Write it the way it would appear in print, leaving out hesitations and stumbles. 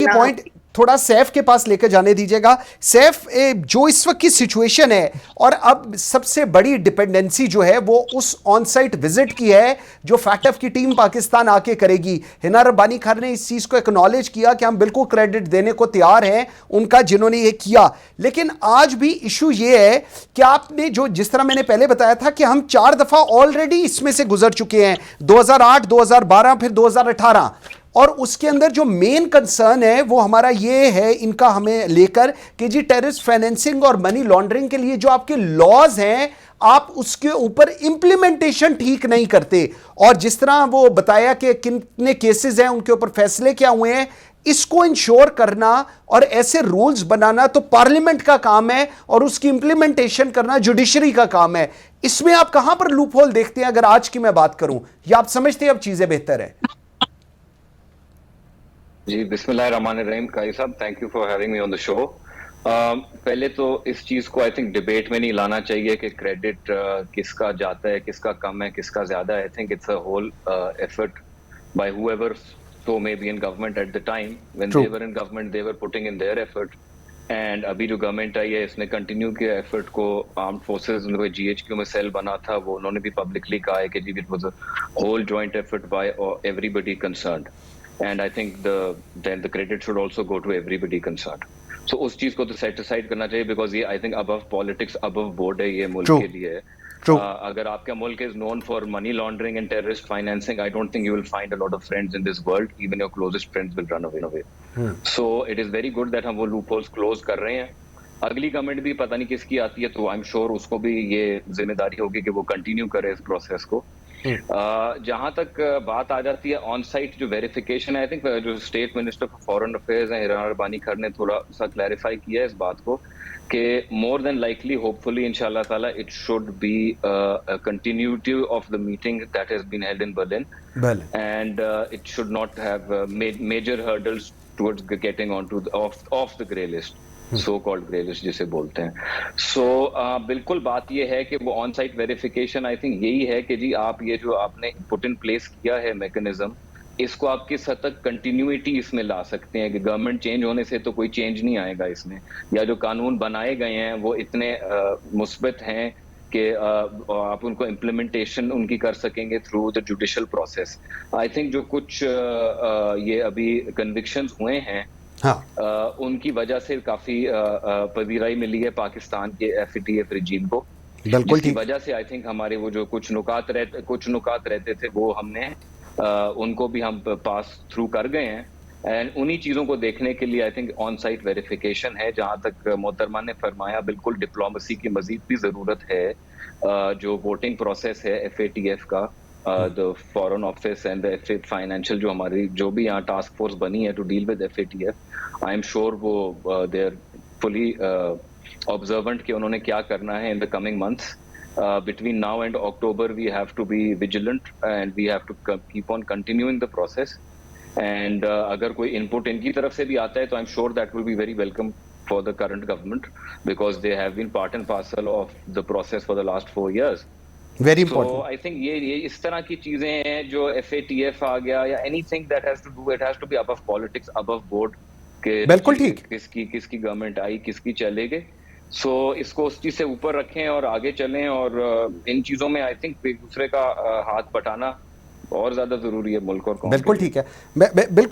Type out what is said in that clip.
Point थोड़ा सैफ के पास लेकर जाने दीजिएगा। सैफ, जो इस वक्त की सिचुएशन है और अब सबसे बड़ी डिपेंडेंसी जो है वो उस ऑन साइट विजिट की है जो फैक्टफ की टीम पाकिस्तान आके करेगी। हिना रब्बानी खान ने इस चीज को एक्नॉलेज किया कि हम बिल्कुल क्रेडिट देने को तैयार हैं उनका जिन्होंने ये किया। लेकिन आज भी इशू ये है कि आपने जो जिस तरह मैंने पहले बताया था कि हम 4 दफा ऑलरेडी इसमें से गुजर चुके हैं, 2008, 2012, फिर 2018, और उसके अंदर जो मेन कंसर्न है वो हमारा ये है इनका हमें लेकर कि जी टेररिस्ट फाइनेंसिंग और मनी लॉन्ड्रिंग के लिए जो आपके लॉज हैं आप उसके ऊपर इंप्लीमेंटेशन ठीक नहीं करते। और जिस तरह वो बताया कि कितने केसेस हैं उनके ऊपर फैसले क्या हुए हैं, इसको इंश्योर करना और ऐसे रूल्स बनाना तो पार्लियामेंट का काम है और उसकी इंप्लीमेंटेशन करना जुडिशरी का काम है। इसमें आप कहां पर लूप होल देखते हैं अगर आज की मैं बात करूं, या आप समझते हैं अब चीजें बेहतर है? जी, बिस्मिल्लाहिर्रहमानिर्रहीम। काई साहब, thank you for having me on the show. पहले तो इस चीज को आई थिंक डिबेट में नहीं लाना चाहिए कि क्रेडिट किसका जाता है, किसका कम है, किसका ज्यादा है। I think it's a whole effort by whoever so may be in government at the time when True. they were in government, they were putting in their effort, and अभी जो गवर्नमेंट आई है इसने कंटिन्यू किया effort को। Armed forces में GHQ में cell बना था, वो उन्होंने भी पब्लिकली कहा है कि जी it was a whole joint effort by everybody concerned, and I think the credit should also go to everybody concerned. So उस चीज को तो सेट असाइड करना चाहिए बिकॉज ये I think above politics, above board है, ये मुल्क के लिए है। अगर आपका मुल्क is known for money laundering and terrorist financing, I don't think you will find a lot of friends in this world, even your closest friends will run away. So it is very good that हम वो loop holes close कर रहे हैं। अगली government भी पता नहीं किसकी आती है, तो आई एम श्योर उसको भी ये जिम्मेदारी होगी कि वो कंटिन्यू करे इस प्रोसेस को। जहां तक बात आ जाती है ऑन साइट जो वेरिफिकेशन है, आई थिंक जो state minister for foreign affairs हैं हिना रब्बानी खान ने थोड़ा सा क्लैरिफाई किया है इस बात को कि मोर देन लाइकली, होपफुली, इंशाल्लाह ताला, it should be continuity of the meeting that has been held in Berlin, and it should not have major hurdles towards getting on to off the grey list, so called grey list जिसे बोलते हैं। सो बिल्कुल बात ये है कि वो on site verification, I think यही है कि जी आप ये जो आपने पुट इन प्लेस किया है मैकेनिज्म, इसको आप किस हद तक कंटिन्यूटी इसमें ला सकते हैं कि गवर्नमेंट चेंज होने से तो कोई चेंज नहीं आएगा इसमें, या जो कानून बनाए गए हैं वो इतने मुस्बत हैं कि आप उनको इम्प्लीमेंटेशन उनकी कर सकेंगे through the judicial process. I think जो कुछ ये अभी कन्विक्शंस हुए हैं, हाँ। उनकी वजह से काफी पजीराई मिली है पाकिस्तान के एफएटीएफ रिजीम को, जिसकी वजह से आई थिंक हमारे वो जो कुछ नुकात रहते थे वो हमने उनको भी हम पास थ्रू कर गए हैं। एंड उन्हीं चीजों को देखने के लिए I think on site verification है। जहां तक मोहतरमा ने फरमाया, बिल्कुल डिप्लोमेसी की मजीद भी जरूरत है। जो वोटिंग प्रोसेस है एफएटीएफ का, the foreign office and the financial, जो हमारी जो भी यहाँ टास्क फोर्स बनी है to deal with FATF, I am sure वो दे आर फुली ऑब्जर्वेंट कि उन्होंने क्या करना है in the coming months. Between now and October, we have to be vigilant and we have to keep on continuing the process. And अगर कोई input इनकी तरफ से भी आता है तो I'm sure that will be very welcome for the current government because they have been part and parcel of the process for the last 4 years. Very important. So I think ये इस तरह की चीजें हैं जो FATF आ गया या anything that has to do, it has to be above politics, above board के बिल्कुल ठीक, किसकी गवर्नमेंट आई, किसकी चलेगी। सो इसको उस चीज से ऊपर रखें और आगे चलें, और इन चीजों में आई थिंक एक दूसरे का हाथ बटाना और ज्यादा जरूरी है मुल्क और कौम के लिए। बिल्कुल ठीक है, बिल्कुल